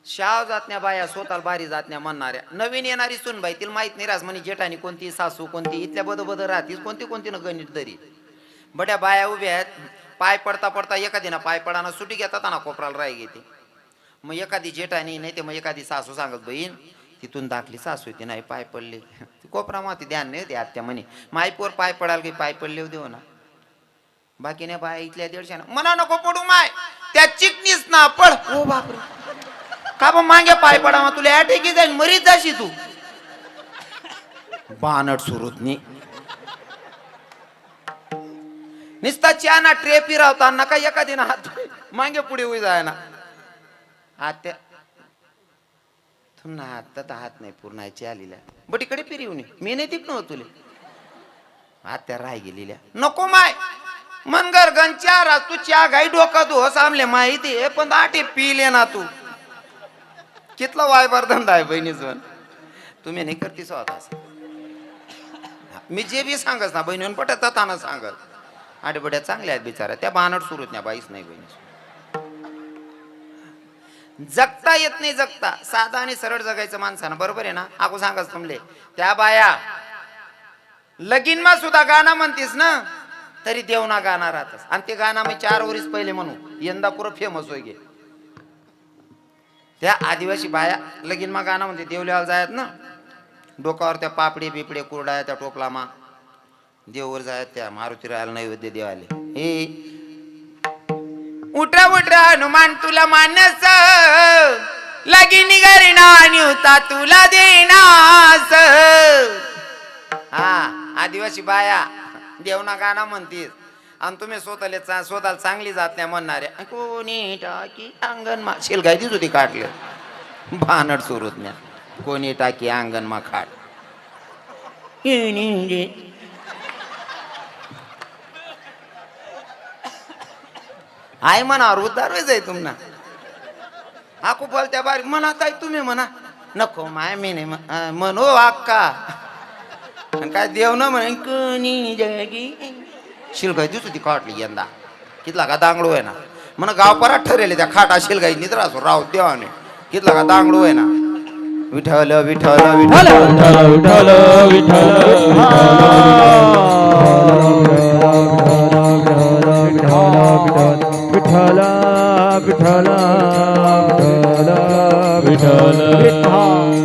शाव जातण्या बाया स्वतःला बारी जातण्या म्हणणाऱ्या. नवीन येणारी सुनबाई तिला माहित नाही रास म्हणे जेठानी कोणती सासू कोणती इथल्या बद राहतीस कोणती कोणती न गणित दरी. बड्या बाया उभ्या आहेत. पाय पडता पडता एखादी ना पाय पडाना सुटी घेतात ना कोपराला राय घेते. मग एखादी जेठानी नाही ते मग एखादी सासू सांगत बहीण तिथून दाखली सासू ती नाही पाय पडले कोपरा माती ध्यान नाही द्या त्या म्हणे मायपोर पाय पडाल की पाय पडले देऊ ना. बाकी नाही बाया इथल्या 150 म्हणा नको पडू माय त्या चिकनीस ना पड. ओ बापरे का बा मागे पाय पडा मग तुला अटॅकी जाईल मरीत जाशी तू. बानट सुरूत नी निस्ता ना ट्रे फिरवता नका एखादी ना हात मागे पुढे होई जाय ना. आत्या तुमना हातात हात नाही पूर्णाची आलेल्या बट इकडे फिरवून मी नाही तिक नव्हतं तुले. आत्या राय गेलेल्या नको माय मनगर गंचार तू च्या गाई डोका तू हो सामले माहिती आहे पण आटे पिले ना तू. कितला वायबार धंदा आहे बहिणीच तुम्ही नाही करते स्वतः. मी जे बी सांगस ना बहिणी पटत ताना सांगत आटे बड्या चांगल्या आहेत बिचारा त्या बानट सुरूत नाही बाईच नाही बहिणी. जगता येत नाही जगता साधा आणि सरळ जगायचं माणसानं बरोबर आहे ना. आको सांगस तुमले त्या बाया लगीन मा सुद्धा गाणं म्हणतीस ना तरी देवना गाणं राहतस आणि ते गाणं मी 4 वर्ष पहिले म्हणू यंदा पुरं फेमस होई गे. त्या आदिवासी बाया लगीन मा गाणं म्हणते देवल्याला जायत ना डोकावर त्या पापडी बिपडे कुरडाया त्या टोपला मा देववर जायत त्या मारुती रायाला नैवेद्य देवाले. हे उठा उठा हनुमान तुला मानस लगीन घरीना निवता तुला देनास. हा आदिवासी बाया देवना गाणं म्हणतीस आणि तुम्ही स्वतःला चांगली जात नाही म्हणणाऱ्या कोणी टाकी अंगण मा शेलगाय दिस होती काटलं भानट सुरूत नाही कोणी टाकी अंगण मा खाट. आय म्हणा उद्धार आहे तुम्हाला. आकू बोलत्या बारीक म्हणा काय तुम्ही म्हणा नको माय मी नाही म्हणू अक्का काय देव न म्हणे कोणी जगी शिलगाई दिवस होती काटली यंदा कितला का दांगडू आहे ना म्हणा गाव परात ठरेल त्या खाटा शिलगाई निद्रा असो राव देवाने कितला का दांगडू आहे ना. विठ्ठल विठ्ठल विठ्ठल विठ्ठल विठ्ठल विठ्ठल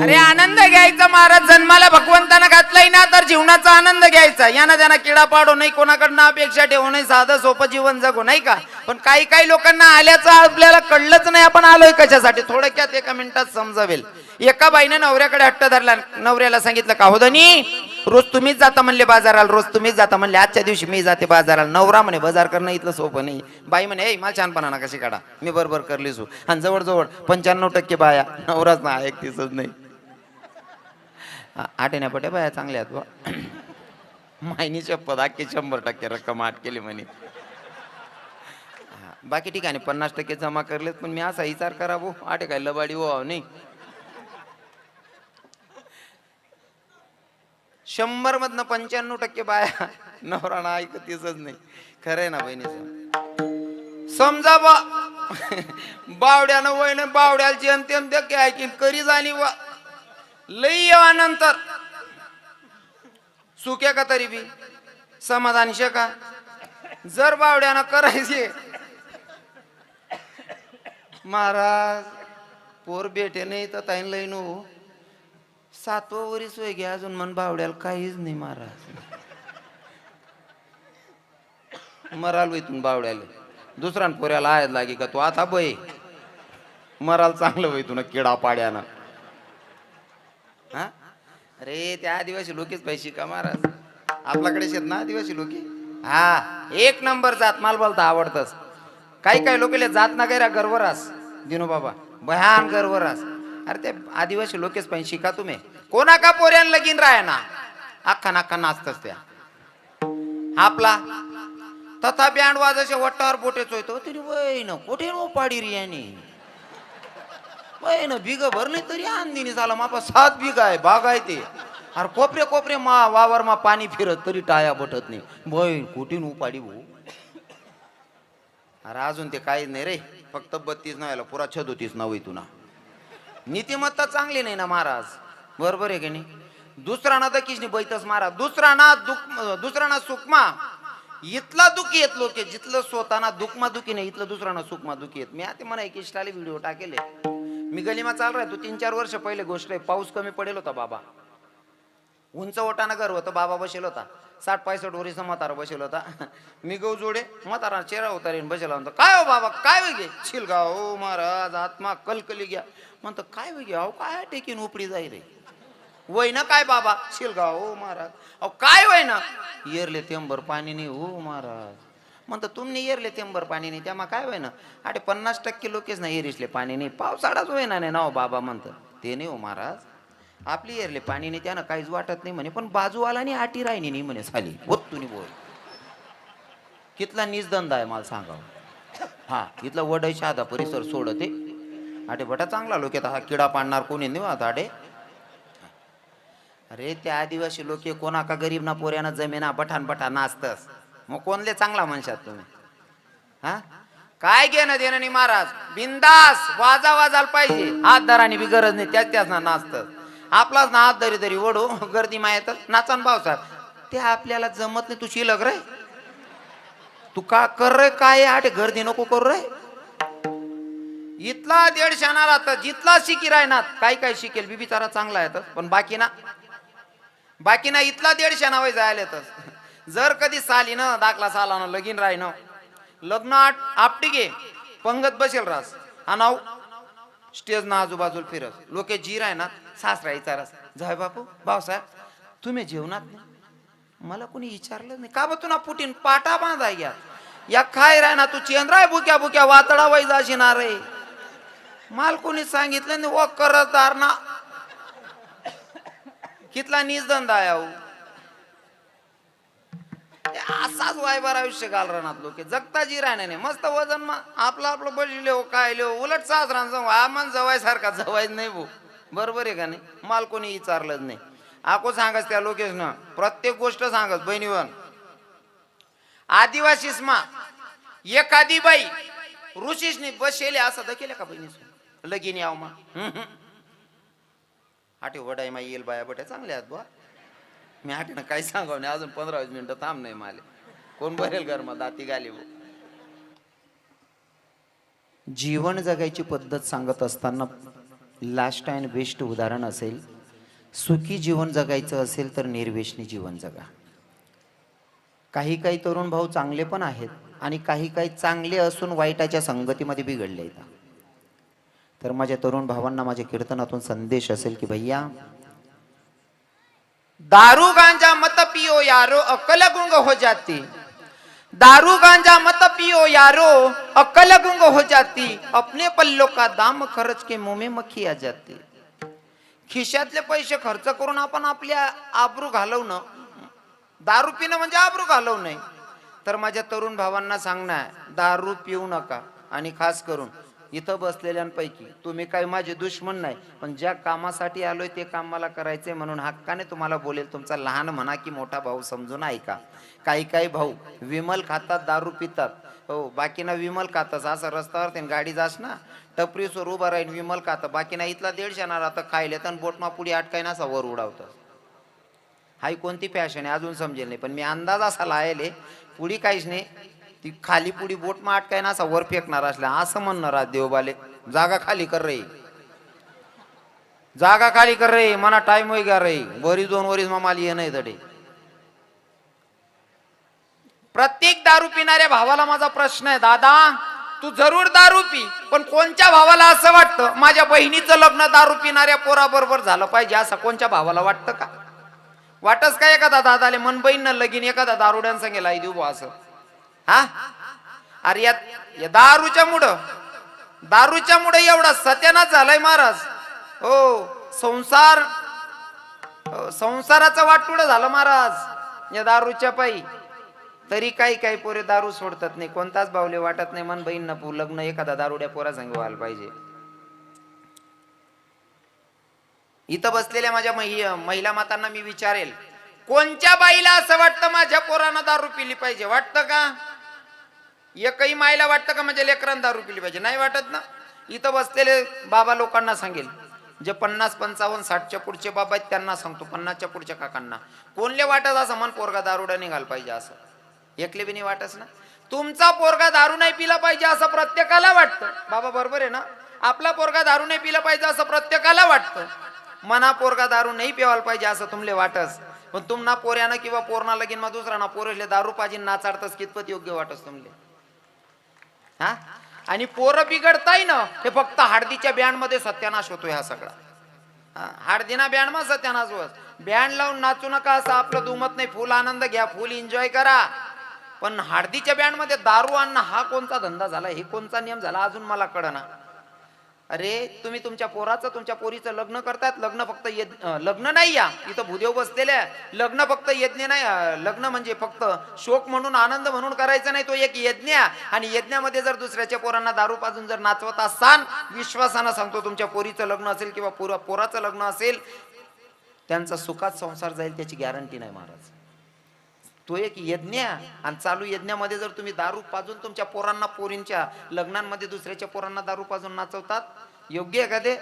अरे आनंद घ्यायचा महाराज जन्माला भगवंतानं घातलाय ना तर जीवनाचा आनंद घ्यायचा. यानं त्यांना किडा पाडो नाही कोणाकडनं अपेक्षा ठेवू नाही साधं सोपं जीवन जगू नाही का. पण काही काही लोकांना आल्याचं आपल्याला कळलंच नाही आपण आलोय कशासाठी. थोडक्यात एका मिनिटात समजावेल. एका बाईनं नवऱ्याकडे हट्ट धरला नवऱ्याला सांगितलं का होदनी रोज तुम्हीच जाता म्हणले बाजाराला रोज तुम्हीच जाता म्हणले आजच्या दिवशी मी जाते बाजाराला. नवरा म्हणे बाजार करणं इथलं सोपं नाही. बाई म्हणे ए मला छानपणा ना कशी काढा मी बरोबर करलीच आणि जवळजवळ 95% बाया नवराच ना ऐकतीच नाही. आठेण्या पट्या बाया चांगल्या आहेत मायनी शपथ अख्खी 100% रक्कम आठ केली म्हणे. बाकी ठिकाणी 50% जमा करलेत पण मी असा विचार करा भाऊ आठे काय लबाडी हो नाही. 100 मधनं 95% बाया नवरा ऐकतीच नाही. खरंय ना बहिणीचं. समजा बा बावड्यानं वयनं बावड्याची अंत्यम दे ऐकीन करी जाणी वा लई येवानंतर सुक्या का तरी बी समाधान शका. जर बावड्यानं करायचे महाराज पोर बेटे नाही तर ताईन लई नो 7वं वरीस वय घ्या अजून मन बावड्याला काहीच नाही महाराज. मराल वैतून बावड्याला दुसऱ्या पोऱ्याला आहेत लागे का तू आता बय मराल चांगलं वैतून किडा पाड्यानं. हा अरे त्या आदिवासी लोकीच पैसे का महाराज आपल्याकडे शेत ना आदिवासी लोकी. हा 1 नंबर जात माल बोलता आवडतच. काही काही लोक जात ना गैरा गर्वरास दिनो बाबा भयान गर्वरास. अरे ते आदिवासी लोकेच पण शिका तुम्ही कोणा का पोऱ्यान लगीन राहा ना अख्खा नाख्खा नाचतच त्या आपला तथा बँड वाजाच्या वट्टावर बोटेच होतो तरी वय ना कुठे नो पाडी रे याने वय ना बिग भरले तरी अंदिनी झाला मापा 7 बिघा आहे बाग आहे ते. अरे कोपरे कोपरे मा वावर मा पाणी फिरत तरी टाया बटत नाही वय कुठे उपाडी भाऊ. अरे अजून ते काहीच नाही रे फक्त 32 नावाला पुरा 36 नाव तुना नीतिमत्ता चांगली नाही ना महाराज, बरोबर आहे की नाही? दुसरा ना दकीशनी बैतच मारा, दुसरा ना सुकमा. इथला दुखी येत लोक जिथलं स्वतःना दुखमा दुखी नाही, इथलं दुसरा ना सुखमा दुखी येत. मी आता म्हणा एक इष्टाले व्हिडिओ टाकेले, मी गलीमा चाल रहा, तू 3-4 वर्ष पहिले गोष्ट आहे. पाऊस कमी पडेल होता, बाबा उंच ओटाना घर होतं, बाबा बसेल होता 60-65 वरीचा म्हातारा बसेल होता. मी गौ जोडे म्हातारा चेहरा उतारीन बसेला म्हणतो, काय हो बाबा काय वेगे शिलगा हो महाराज, आत्मा कलकली घ्या. म्हणतो काय वेगे अहो काय टेकीन उपडी जाई रे, वय ना काय बाबा शिलगा हो महाराज, अहो काय वय ना येरले तेंबर पाणी नाही हो महाराज. म्हणतो तुम्ही येरले तेंबर पाणी नाही त्यामा काय वय ना, अरे 50% लोकेच ना येरिसले पाणी नाही, पावसाळाच वय ना नाही ना हो बाबा. म्हणतं ते नाही हो महाराज, आपली येरले पाणी नाही त्यानं काहीच वाटत नाही म्हणे, पण बाजूवाला नाही आटी राहिनी नाही म्हणे साली होत तुम्ही बोल. कितला निजधंदा आहे मला सांगावं. हा इथला वडय साधा परिसर सोडते आटे बटा चांगला लोक येतात, हा किडा पाडणार कोणी नाही आता आडे. अरे त्या आदिवासी लोक कोणा का गरीब ना पोऱ्याना जमेना बठान बठान नाचतस, मग कोणले चांगला म्हणशात तुम्ही? हा काय घेणं देणं नाही महाराज, बिंदास वाजायला पाहिजे, हात धरानी बी गरज नाही, त्याच ना नाचत. आपलाच ना हात धरी धरी वडू गर्दी मायत नाचन भावसाहेब, ते आपल्याला जमत नाही. तू शिलक रे, तू का कर रे, काय आटे गर्दी नको करू रे. इथला 150 राहत जिथला शिकी राहणार, काय शिकेल बी बिचारा चांगला आहे, पण बाकी ना इथला 150 नावे जायला येतच. जर कधी साली ना दाखला साला ना लगीन राही ना, लग्न आपटी गे पंगत बसेल रास आनाव स्टेज ना आजूबाजूला फिरस, लोके जी राय ना सासरा विचारस, जाय बापू भाऊसाहेब तुम्ही जेवणात नाही, मला कोणी विचारलं नाही का बा, तू ना पुटीन पाटा बांधाय घ्या या काय राय ना, तू चेंद्राय बुक्या बुक्या वातडा वय जाशीना रे, माल कोणी सांगितलं नाही व करतदार ना. कितला निजधंदा आहे अहो, असाच वायबार आयुष्य घाल राहणार लोक, जगता जी राहणे नाही. मस्त वजन मा आपलं बसले हो काय लिहो, उलट सासरांचं आमन जवाय सारखा जवायच नाही भाऊ, बरोबर आहे का नाही? माल कोणी विचारलंच नाही. आको सांगस त्या लोकेश ना प्रत्येक गोष्ट सांगस बहिणीवन. आदिवासीस मा एखादी बाई ऋषीशनी बसेले असं दकेले का बहिणीस लगीन याव मा आठे वडाई मा येईल बाया बट्या चांगल्या आहेत बुवा. मी आठे ना काही सांगाव नाही, अजून 15-20 मिनिटं थांब नाही माले, कोण भरेल घर मा दाती गाली. जीवन जगायची पद्धत सांगत असताना लास्ट अँड बेस्ट उदाहरण असेल, सुखी जीवन जगायचं असेल तर निर्व्यसनी जीवन जगा. काही तरुण भाऊ चांगले पण आहेत आणि काही चांगले असून वाईटाच्या संगतीमध्ये बिघडले आहेत. तर माझ्या तरुण भावांना माझ्या कीर्तनातून संदेश असेल की भैया, दारू गांजा मत पियो यारो अक्कल गुंग हो जाती, दारू गांजा मत पियो यारो अक्कल गुंग हो जाती, अपने पल्लों का दाम खर्च के मुंह में मक्खी आ जाती. खिशातले पैसे खर्च करून आपण आपल्या आबरू घालवणं, दारू पिणं म्हणजे आबरू घालवणं. तर माझ्या तरुण भावांना सांगणार, दारू पिऊ नका. आणि खास करून इथं बसलेल्यांपैकी तुम्ही काही माझे दुश्मन नाही, पण ज्या कामासाठी आलोय ते काम मला करायचंय म्हणून हक्काने तुम्हाला बोलेल. तुमचा लहान म्हणा की मोठा भाऊ समजून ऐका. काही भाऊ विमल खातात, दारू पितात. हो बाकीना विमल खातस, असं रस्त्यावर गाडी जास ना टपरीसवर उभा राहीन विमल खातं, बाकीना इथला 150 राहतं खायले तर बोटमा पुढे अटकाय ना असा वर उडावतं. हाई कोणती फॅशन आहे अजून समजेल नाही, पण मी अंदाज असा लायले पुढी काहीच नाही, ती खाली पुढी बोट मा अटकाय ना असा वर फेकणार असल्या असं म्हणणार देवबाले, जागा खाली कर रे, जागा खाली कर रे, मना टाइम होई गा रे, वरीस 2 वरीस मामाला ये नाही तडे. प्रत्येक दारू पिणाऱ्या भावाला माझा प्रश्न आहे, दादा तू जरूर दारू पी, पण कोणत्या भावाला असं वाटतं माझ्या बहिणीचं लग्न दारू पिणाऱ्या पोराबरोबर झालं पाहिजे, असं कोणत्या भावाला वाटतं का? वाटच काय एखादा दादाले मन बहीण लगीन एखादा दारुड्यान सांगेल आई देऊ असं? हा अरे या दारूच्या मुळे एवढा सत्यानाश झालाय महाराज. हो संसाराचं वाटुडं झालं महाराज या दारूच्या पायी. तरी काही पोरे दारू सोडतात नाही, कोणताच बावले वाटत नाही मन बहीण न लग्न एखादा दारुड्या पोरा संग व्हायला पाहिजे. इथं बसलेल्या माझ्या महिला मातांना मी विचारेल, कोणत्या बाईला असं वाटतं माझ्या पोरानं दारू पिली पाहिजे? वाटतं का? एकही माईला वाटतं का माझ्या लेकरांना दारू पिली पाहिजे? नाही वाटत ना. इथं बसलेले बाबा लोकांना सांगेल, जे 50, 55, 60च्या पुढचे बाबा आहेत त्यांना सांगतो, 50च्या पुढच्या काकांना, कोणले वाटत असं मन पोरगा दारुडा निघाल पाहिजे असं? एकले बी नाही वाटच ना. तुमचा पोरगा दारू नाही पिला पाहिजे असं प्रत्येकाला वाटतं. बाबा बरोबर आहे ना? आपला पोरगा दारू नाही पिला पाहिजे असं प्रत्येकाला वाटतं. मना पोरगा दारू नाही पिवायला पाहिजे असं तुमले वाटस. पण तुमना पोऱ्यानं किंवा पोरणा लगीन मा दुसरा ना पोरले दारू पाहिजे नाचाडतस कितपत योग्य वाटस तुमले? हा, आणि पोरं बिघडताय ना, हे फक्त हळदीच्या बँड मध्ये सत्यानाश होतोय हा सगळा. हळदीना बँड मा सत्यानाश होत. बँड लावून नाचू नका असं आपलं दुमत नाही. फुल आनंद घ्या, फुल एन्जॉय करा. पण हळदीच्या बँड मध्ये दारू आणणं हा कोणता धंदा झाला, हे कोणता नियम झाला अजून मला कळना. अरे तुम्ही तुमच्या पोराचं तुमच्या पोरीचं लग्न करतायत. लग्न फक्त लग्न नाही, या इथं भूदेव बसलेले. लग्न फक्त यज्ञ नाही, लग्न म्हणजे फक्त शोक म्हणून आनंद म्हणून करायचं नाही, तो एक यज्ञ. आणि यज्ञामध्ये जर दुसऱ्याच्या पोरांना दारू पाजून जर नाचवत असाल, विश्वासानं सांगतो तुमच्या पोरीचं लग्न असेल किंवा पोराचं लग्न असेल, त्यांचा सुखात संसार जाईल त्याची गॅरंटी नाही महाराज. तो एक यज्ञ. आणि चालू यज्ञामध्ये जर तुम्ही दारू पाजून तुमच्या पोरांना पोरींच्या लग्नांमध्ये दुसऱ्याच्या पोरांना दारू पाजून नाचवतात, योग्य आहे का ते?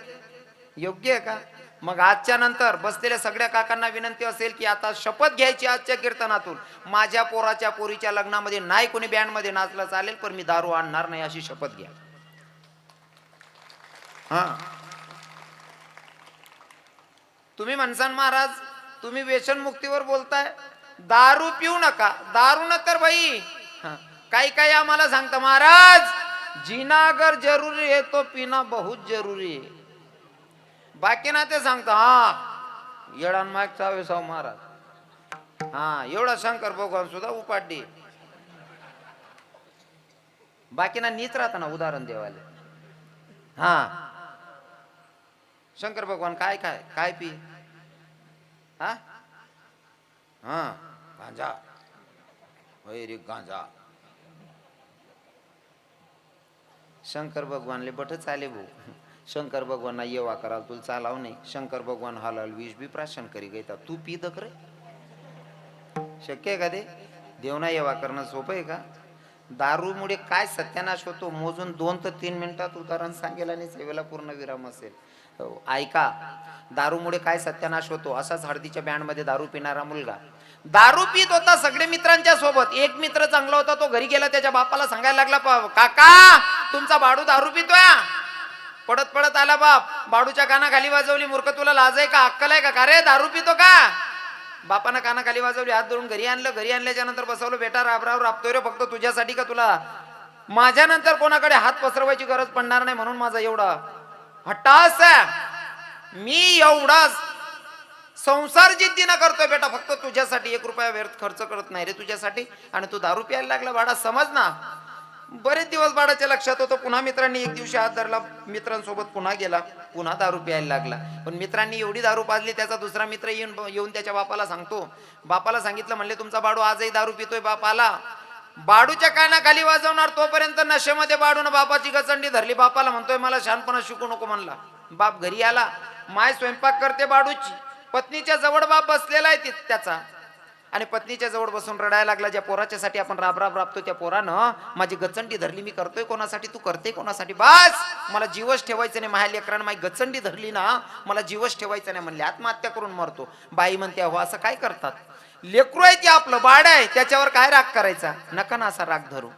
योग्य आहे का? मग आजच्या नंतर बसलेल्या सगळ्या काकांना विनंती असेल की आता शपथ घ्यायची आजच्या कीर्तनातून, माझ्या पोराच्या पोरीच्या लग्नामध्ये नाही कोणी बँड मध्ये नाचलं चालेल, पण मी दारू आणणार नाही अशी शपथ घ्या. हा, तुम्ही म्हणसान महाराज तुम्ही व्यसन मुक्तीवर बोलताय, दारू पिऊ नका. दारू न तर बाई काही काही आम्हाला सांगतं महाराज, जीना अगर जरूरी है तो पीना बहुत जरूरी है. बाकी ना ते सांगतं हा येडान मागचा वेसाव महाराज. हा, एवढा शंकर भगवान सुद्धा उपाडी. बाकी ना नीच राहता ना उदाहरण देवाले. हा, शंकर भगवान काय काय काय पी? हा हा, गांजा. रे गांजा. शंकर भगवानले बट चाले भाऊ. शंकर भगवान येवा कराल तुला चालाव नाही. शंकर भगवान हालाल विष बी प्राशन करी गई तू पी दक रे. शक्य आहे का ते? देवना येवा करणं सोपं आहे का? दारूमुळे काय सत्यानाश होतो मोजून 2 ते 3 मिनिटात उदाहरण सांगेल आणि सेवेला पूर्ण विराम असेल. ऐका, दारूमुळे काय सत्यानाश होतो. असाच हळदीच्या बँड मध्ये दारू पिणारा मुलगा दारू पित होता सगळे मित्रांच्या सोबत. एक मित्र चांगला होता, तो घरी गेला, त्याच्या बापाला सांगायला लागला, काका तुमचा बाडू दारू पितोय. पडत पडत आला बाप, बाडूच्या कानाखाली वाजवली, मूर्ख तुला लाज आहे का, अक्कल आहे का रे, दारू पितो का? बापानं कानाखाली वाजवली, हात धरून घरी आणलं. घरी आणल्याच्या नंतर बसवलं, बेटा राबराव राबतोय रे फक्त तुझ्यासाठी का, तुला माझ्या नंतर कोणाकडे हात पसरवायची गरज पडणार नाही म्हणून माझा एवढा हट्टास आहे. मी एवढा संसार जिद्दीनं करतोय बेटा फक्त तुझ्यासाठी. 1 रुपया व्यर्थ खर्च करत नाही रे तुझ्यासाठी. आणि तू दारू प्यायला लागला बाळा, समज ना. बरेच दिवस बाळाच्या लक्षात होतं. पुन्हा मित्रांनी एक दिवशी हात धरला, मित्रांसोबत पुन्हा गेला, पुन्हा दारू प्यायला लागला. पण मित्रांनी एवढी दारू पाजली, त्याचा दुसरा मित्र येऊन त्याच्या बापाला सांगतो. बापाला सांगितलं, म्हणले तुमचा बाडू आजही दारू पितोय. बाप आला, बाडूच्या कानाखाली वाजवणार तोपर्यंत नशेमध्ये बाडून बापाची गचंडी धरली. बापाला म्हणतोय मला शहाणपणा शिकू नको म्हणला. बाप घरी आला, माय स्वयंपाक करते बाडूची, पत्नीच्या जवळ बाप बसलेला आहे त्याचा. आणि पत्नीच्या जवळ बसून रडायला लागला. ज्या पोराच्यासाठी आपण राब राब राबतो त्या पोरानं माझी गचंडी धरली. मी करतोय कोणासाठी, तू करते कोणासाठी? बस मला जीवच ठेवायचं नाही. माझ्या लेकरानं माझी गचंडी धरली ना, मला जीवच ठेवायचं नाही म्हणले, आत्महत्या करून मरतो. बाई म्हणते अहो असं काय करतात, लेकरू आहे ते आपलं बाळ आहे, त्याच्यावर काय राग करायचा, नका ना असा राग धरू.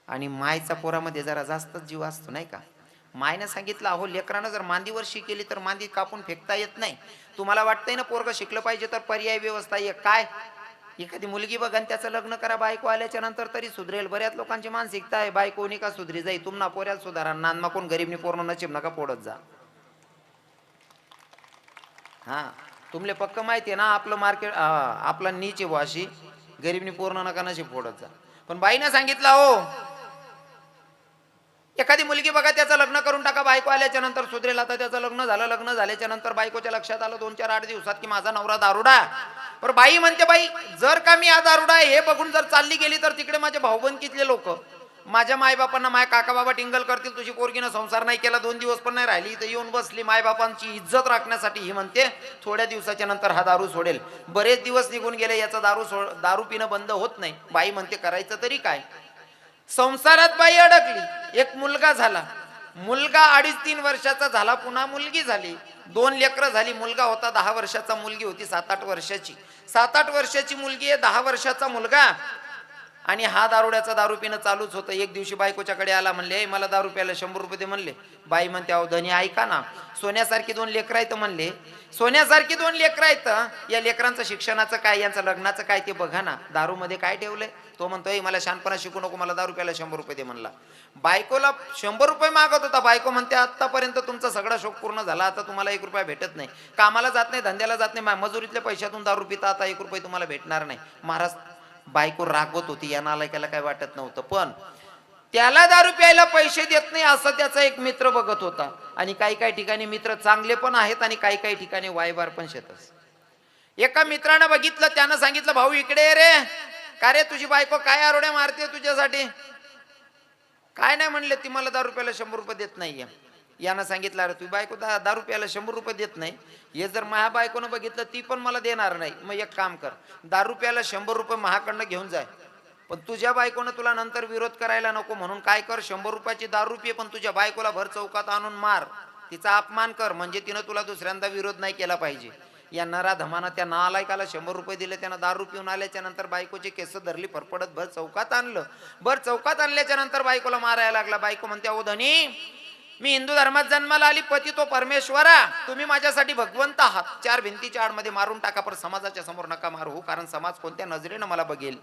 आणि मायचा पोरामध्ये जरा जास्तच जीव असतो नाही का. मायनं सांगितलं अहो लेकरानं जर मांदीवर शिकेली तर मांदी कापून फेकता येत नाही. तुम्हाला वाटतंय ना पोरग शिकलं पाहिजे तर पर्याय व्यवस्था आहे काय? एखादी मुलगी बघा आणि त्याचं लग्न करा, बायको आल्याच्या नंतर तरी सुधरेल. बऱ्याच लोकांची मानसिकता आहे बायको का सुधरी जाई, तुम्हाला पोऱ्याला सुधारा, नानमा कोण गरीबनी पूर्ण नशीब नका पोडत जा. हा, तुमले पक्क माहिती आहे ना आपलं मार्केट आपला नीचे वाशी, गरीबनी पूर्ण नका नशीब फोडत जा. पण बाईनं सांगितलं हो एखादी मुलगी बघा त्याचं लग्न करून टाका, बायको आल्याच्या नंतर सुधरेल. आता त्याचं लग्न झालं, लग्न झाल्याच्या नंतर बायकोच्या लक्षात आलं 2-4-8 दिवसात की माझा नवरा दारुडा. पण बाई म्हणते बाई जर का मी हा दारुडा हे बघून जर चालली गेली तर तिकडे माझे भाऊबंदकीतले लोक माझ्या मायबापांना, माय काका बाबा टिंगल करतील, तुझी पोरगीनं संसार नाही केला, 2 दिवस पण नाही राहिली, इथं येऊन बसली. मायबापांची इज्जत राखण्यासाठी ही म्हणते थोड्या दिवसाच्या नंतर हा दारू सोडेल. बरेच दिवस निघून गेले, याचा दारू पिणं बंद होत नाही. बाई म्हणते करायचं तरी काय. संसारात बाई अडकली, एक मुलगा झाला. मुलगा 2.5-3 वर्षाचा झाला, पुन्हा मुलगी झाली, 2 लेकरं झाली. मुलगा होता 10 वर्षाचा, मुलगी होती 7-8 वर्षाची. 7-8 वर्षाची मुलगी आहे, 10 वर्षाचा मुलगा. आणि हा दारुड्याचा दारू पिणं चालूच होतं. एक दिवशी बायकोच्याकडे आला, म्हणले "ए, मला दारू प्यायला 100 रुपये दे." म्हणले. बाई म्हणते, "अहो धनी ऐका ना, सोन्यासारखी 2 लेकरं आहेत." म्हणले, "सोन्यासारखी 2 लेकरं आहेत, या लेकरांचं शिक्षणाचं काय, यांचं लग्नाचं काय ते बघा ना, दारू मध्ये काय ठेवलंय." तो म्हणतोय, "मला शहाणपणा शिकू नको, मला दारू प्यायला 100 रुपये दे." म्हणला. बायकोला 100 रुपये मागत होता. बायको म्हणते, "आतापर्यंत तुमचा सगळा शोक पूर्ण झाला, आता तुम्हाला 1 रुपया भेटत नाही, कामाला जात नाही, धंद्याला जात नाही, मजुरीतल्या पैशातून दारू पिता, आता 1 रुपये तुम्हाला भेटणार नाही." महाराज, बायको रागवत होती, या नालायकाला काय वाटत नव्हतं, पण त्याला दारू प्यायला पैसे देत नाही असं त्याचा एक मित्र बघत होता. आणि काही काही ठिकाणी मित्र चांगले पण आहेत आणि काही काही ठिकाणी वायबार पण शेतच. एका मित्रानं बघितलं, त्यानं सांगितलं, "भाऊ इकडे ये रे." "का रे, तुझी बायको काय आरोड्या मारते तुझ्यासाठी?" "काय नाही," म्हणले, "ती मला दारू प्यायला 100 रुपये देत नाहीये." यानं सांगितलं, "अरे तुझी बायको दारू प्यायला 100 रुपये देत नाही, हे जर माझ्या बायकोनं बघितलं, ती पण मला देणार नाही. मग एक काम कर, दारू प्यायला 100 रुपये महाकडनं घेऊन जाय, पण तुझ्या बायकोनं तुला नंतर विरोध करायला नको म्हणून काय कर, 100 रुपयाची दारू पी, पण तुझ्या बायकोला भर चौकात आणून मार, तिचा अपमान कर, म्हणजे तिनं तुला दुसऱ्यांदा विरोध नाही केला पाहिजे." या नराधमानं त्या नालायकाला 100 रुपये दिले. त्यानं दारू पिऊन आल्याच्या नंतर बायकोची केस धरली, फरफडत भर चौकात आणलं. भर चौकात आणल्याच्या नंतर बायकोला मारायला लागला. बायको म्हणते, "अहो धनी, मी हिंदू धर्मात जन्माला आली, पती तो परमेश्वरा, तुम्ही माझ्यासाठी भगवंत आहात, 4 भिंतीच्या आडमध्ये मारून टाका, पण समाजाच्या समोर नका मारू, कारण समाज कोणत्या नजरेनं मला बघेल,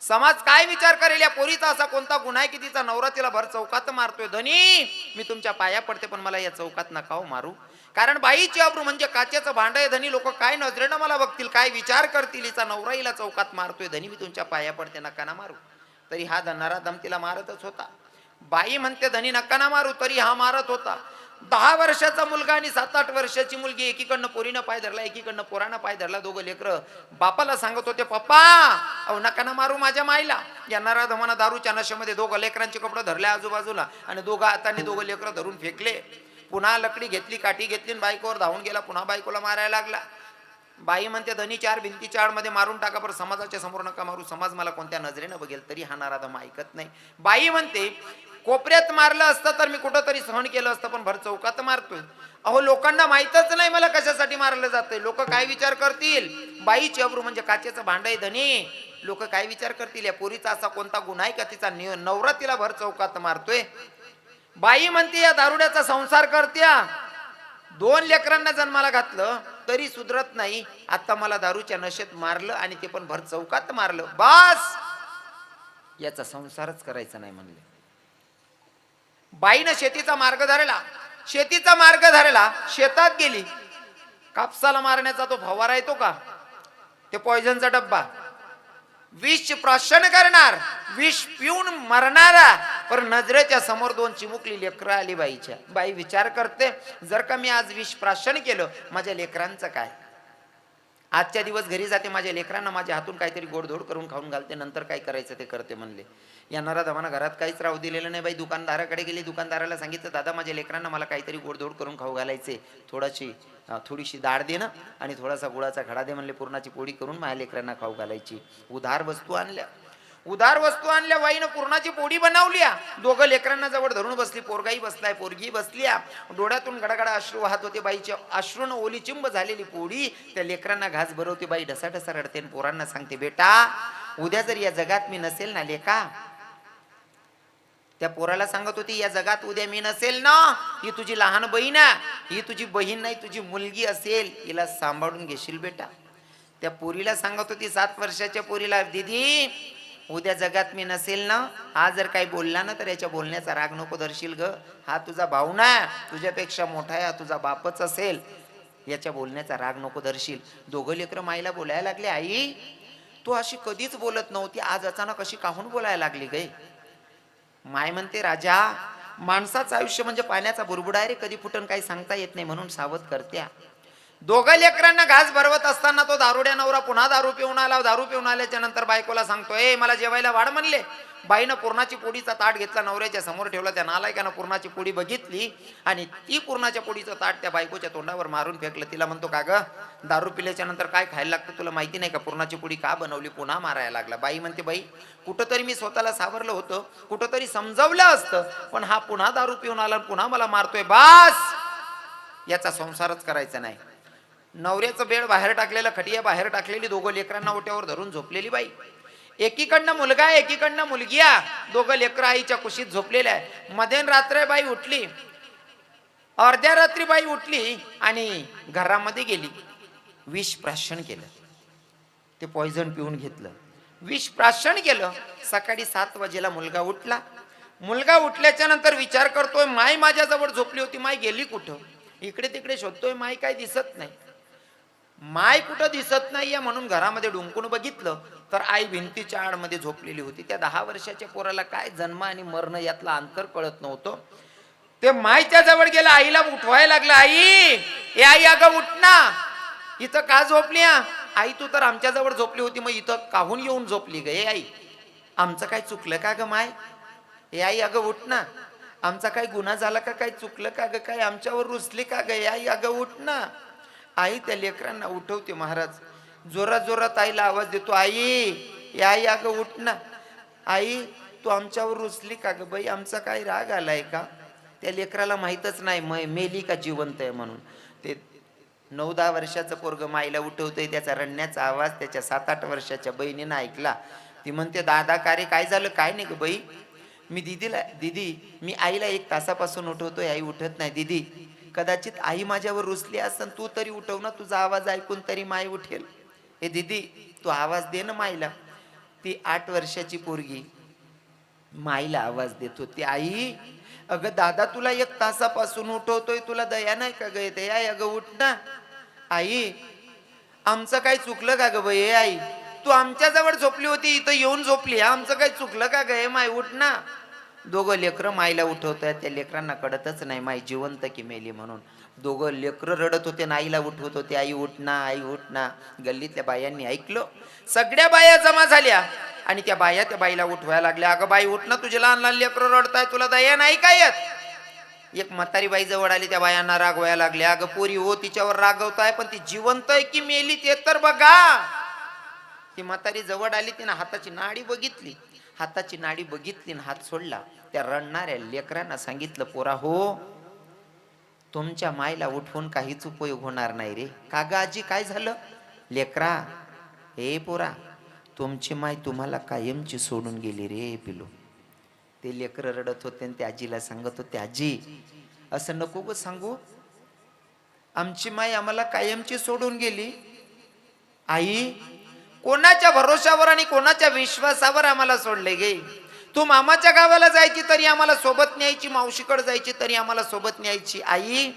समाज काय विचार करेल, या पोरीचा असा कोणता गुन्हा आहे की तिचा नवरा तिला भर चौकात मारतोय. धनी, मी तुमच्या पाया पडते, पण मला या चौकात नका हो मारू, कारण बाईची अब्रू म्हणजे काचेचं भांड आहे. धनी, लोक काय नजरेनं मला बघतील, काय विचार करतील, हिचा नवरा हिला चौकात मारतोय. धनी, मी तुमच्या पाया पडते, नका ना मारू." तरी हा धनारा दम तिला मारतच होता. बाई म्हणते, "धनी नका ना मारू," तरी हा मारत होता. 10 वर्षाचा मुलगा आणि 7-8 वर्षाची मुलगी, एकीकडनं पोरीनं पाय धरला, एकीकडनं पोरानं पाय धरला. दोघं लेकरं बापाला सांगत होते, "पप्पा, अहो नका ना मारू माझ्या माईला." येणारा धमाना दारूच्या नशेमध्ये दोघं लेकरांचे कपडे धरले आजूबाजूला आणि दोघं हाताने दोघं लेकरं धरून फेकले. पुन्हा लकडी घेतली, काठी घेतली आणि बायकोवर धावून गेला. पुन्हा बायकोला मारायला लागला. बाई म्हणते, "धनी, 4 भिंतीच्या आडमध्ये मारून टाका, पण समाजाच्या समोर नका मारू, समाज मला कोणत्या नजरेनं बघेल." तरी हा नाराधम ऐकत नाही. बाई म्हणते, "कोपऱ्यात मारलं असतं तर मी कुठंतरी सहन केलं असतं, पण भर चौकात मारतोय. अहो लोकांना माहीतच नाही मला कशासाठी मारलं जातंय, लोक काय विचार करतील." बाईची अब्रू म्हणजे काचेचं भांड आहे. धनी, लोक काय विचार करतील, या पोरीचा असा कोणता गुन्हा आहे का तिचा नवरा तिला भर चौकात मारतोय. बाई म्हणते, "या दारुड्याचा संसार करत्या, 2 लेकरांना जन्माला घातलं तरी सुधरत नाही, आता मला दारूच्या नशेत मारलं आणि ते पण भर चौकात मारलं, बास, याचा संसारच करायचा नाही." म्हणले. बाईनं शेतीचा मार्ग धरला, शेतीचा मार्ग धरला, शेतात गेली. कापसाला मारण्याचा तो फवारा येतो का, ते पॉइझनचा डब्बा, विष प्राशन करणार, विष पिऊन मरणारा, पर नजरेच्या समोर 2 चिमुकली लेकरं आली बाईच्या. बाई विचार करते, जर का मी आज विष प्राशन केलं, माझ्या लेकरांचं काय. आजच्या दिवस घरी जाते, माझ्या लेकरांना माझ्या हातून काहीतरी गोडधोड करून खाऊन घालते, नंतर काय करायचं ते करते. म्हणले. येणारा दमाना घरात काहीच राहू दिलेलं नाही. बाई दुकानदाराकडे गेली, दुकानदाराला सांगितलं, "दादा, माझ्या लेकरांना मला काहीतरी गोडधोड करून खाऊ घालायचे, थोडीशी डाळ दे ना आणि थोडासा गुळाचा खडा दे." म्हणले. पुरणाची पोळी करून माझ्या लेकरांना खाऊ घालायची. उधार वस्तू आणल्या. बाईनं पुरणाची पोळी बनवल्या. दोघं लेकरांना जवळ धरून बसली. पोरगाई बसलाय, पोरगी बसल्या. डोळ्यातून गडागडा अश्रू वाहत होते. बाईच्या अश्रूनं ओली चिंब झालेली पोळी त्या लेकरांना घास भरवते. बाई ढसाढसा रडते आणि पोरांना सांगते, "बेटा, उद्या जर या जगात मी नसेल ना लेका," त्या पोराला सांगत होती, "या जगात उद्या मी नसेल ना, ही तुझी लहान बहीण आहे, ही तुझी बहीण नाही, तुझी मुलगी असेल, हिला सांभाळून घेशील बेटा." त्या पोरीला सांगत होती, 7 वर्षाच्या पोरीला, "दीदी, उद्या जगात मी नसेल ना, हा जर काही बोलला ना तर याच्या बोलण्याचा राग नको धरशील ग, हा तुझा भाऊ ना, तुझ्यापेक्षा मोठा आहे, हा तुझा बापच असेल, याच्या बोलण्याचा राग नको धरशील." दोघं लेकरं माईला बोलायला लागले, "आई, तू अशी कधीच बोलत नव्हती, आज अचानक अशी काहून बोलायला लागली गे?" माय म्हणते, "राजा, माणसाचं आयुष्य म्हणजे पाण्याचा बुडबुडा रे, कधी फुटन काही सांगता येत नाही, म्हणून सावध करत्या. दोघं लेकरांना घास भरवत असताना तो दारुड्या नवरा पुन्हा दारू पिऊन आला. दारू पिऊन आल्याच्या नंतर बायकोला सांगतो, ए मला जेवायला वाढ म्हणले. बाईनं पुरणाची पोळीचा ताट घेतला, नवऱ्याच्या समोर ठेवला. त्या नालायकानं पुरणाची पोळी बघितली आणि ती पुरणाच्या पोळीचं ताट त्या बायकोच्या तोंडावर मारून फेकलं. तिला म्हणतो, का ग दारू पिल्याच्या नंतर काय खायला लागतं तुला माहिती नाही का? पुरणाची पोळी का बनवली? पुन्हा मारायला लागला. बाई म्हणते, बाई कुठंतरी मी स्वतःला सावरलं होतं, कुठंतरी समजावलं असतं, पण हा पुन्हा दारू पिऊन आला, पुन्हा मला मारतोय. बास, याचा संसारच करायचा नाही. नवऱ्याचं बेड बाहेर टाकलेलं, खटिया बाहेर टाकलेली, दोघं लेकरांना ओट्यावर धरून झोपलेली बाई. एकीकडनं मुलगा आहे, एकीकडनं मुलगी आहे. दोघं लेकरं आईच्या कुशीत झोपलेल्या आहे. मध्यन रात्र बाई उठली, अर्ध्या रात्री बाई उठली आणि घरामध्ये गेली. विष प्राशन केलं, ते पॉइझन पिऊन घेतलं, विष प्राशन केलं. सकाळी 7 वाजेला मुलगा उठला. मुलगा उठल्याच्या नंतर विचार करतोय, माय माझ्याजवळ झोपली होती, माय गेली कुठं? इकडे तिकडे शोधतोय, माय काय दिसत नाही. माय कुठं दिसत नाहीये म्हणून घरामध्ये डुंकून बघितलं तर आई भिंतीच्या आडमध्ये झोपलेली होती. त्या 10 वर्षाच्या पोराला काय जन्म आणि मरण यातलं अंतर कळत नव्हतं. ते मायच्या जवळ गेला, आईला उठवायला लागला. आई, ए आई, अगं उठ ना, इथं का झोपली? आई तू तर आमच्या जवळ झोपली होती, मग इथं काहून येऊन झोपली ग? ए आई, आमचं काय चुकलं का ग माय? ए आई, अगं उठ ना, आमचा काय गुन्हा झाला का? काय चुकलं का ग? काय आमच्यावर रुसली का ग? ए आई, अगं उठ ना. आई त्या लेकरांना उठवते. महाराज जोरात जोरात आईला आवाज देतो, आई, ए आई, अगं उठ ना. आई तू आमच्यावर रुसली का ग? बाई आमचा काय राग आलाय का? त्या लेकराला माहीतच नाही मेली का जिवंत आहे म्हणून. ते 9-10 वर्षाचं पोरग माईला उठवतंय. त्याचा रडण्याचा आवाज त्याच्या 7-8 वर्षाच्या बहिणीनं ऐकला. ती म्हणते, दादा का रे, काय झालं? काय नाही ग बाई, मी दीदी मी आईला 1 तासापासून उठवतोय, आई उठत नाही. दीदी कदाचित आई माझ्यावर रुसली असन, तू तरी उठव ना, तुझा आवाज ऐकून तरी माय उठेल. हे दीदी तू आवाज दे ना माईला. ती 8 वर्षाची पोरगी माईला आवाज देत होती, आई अगं दादा तुला 1 तासापासून उठवतोय, तुला दया नाही का ग येते? आई अगं उठ ना. आई आमचं काय चुकलं का ग बाई? आई तू आमच्या जवळ झोपली होती, इथं येऊन झोपली, आमचं काय चुकलं का ग? माय उठ ना. दोघं लेकरं माईला उठवतात. त्या लेकरांना कळतच नाही माई जिवंत की मेली म्हणून. दोघं लेकरं रडत होते, आईला उठवत होते, आई उठ ना, आई उठ ना. गल्लीतल्या बायांनी ऐकलं, सगळ्या बाया जमा झाल्या आणि त्या बाया त्या बाईला उठवायला लागल्या. अगं बाई उठ ना, तुझे लहान लहान लेकरं रडताय, तुला दया नाही काय येत? एक म्हातारी बाई जवळ आली, त्या बायांना रागवायला लागल्या. अगं पोरी हो, तिच्यावर रागवताय, पण ती जिवंत आहे की मेली ते तर बघा. ती म्हातारी जवळ आली, तिने हाताची नाडी बघितली, हाताची नाडी बघितली आणि हात सोडला. त्या रडणाऱ्या लेकरांना सांगितलं, पोरा हो, तुमच्या मायला उठवून काहीच उपयोग होणार नाही रे. का ग आजी काय झालं? लेकरा, हे पोरा, तुमची माय तुम्हाला कायमची सोडून गेली रे पिलू. ते लेकर रडत होते आणि त्या आजीला सांगत होते, आजी असं नको ग सांगू, आमची माय आम्हाला कायमची सोडून गेली. आई कोणाच्या भरोशावर आणि कोणाच्या विश्वासावर आम्हाला सोडले गे? तू मामाच्या गावाला जायची तरी आम्हाला सोबत न्यायची, मावशीकडे जायची तरी आम्हाला सोबत न्यायची. आई